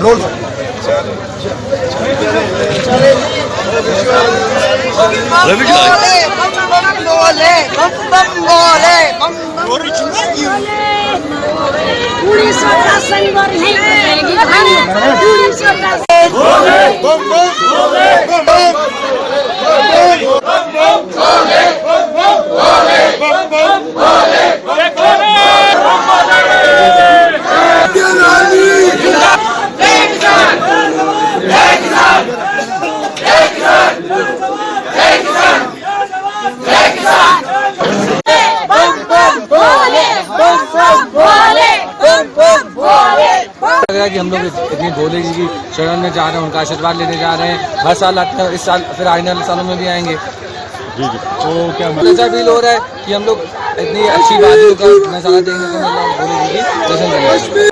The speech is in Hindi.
रोल कि हम लोग इतनी भोले जी की शरण में जा रहे हैं, उनका आशीर्वाद लेने जा रहे हैं। हर साल आते हैं, इस साल फिर आने वाले सालों में भी आएंगे। जी जी। तो क्या ऐसा फील हो रहा है कि हम लोग इतनी अच्छी बातों का नज़ारा देखने को मिल रहा है भोले जी की दर्शन करने।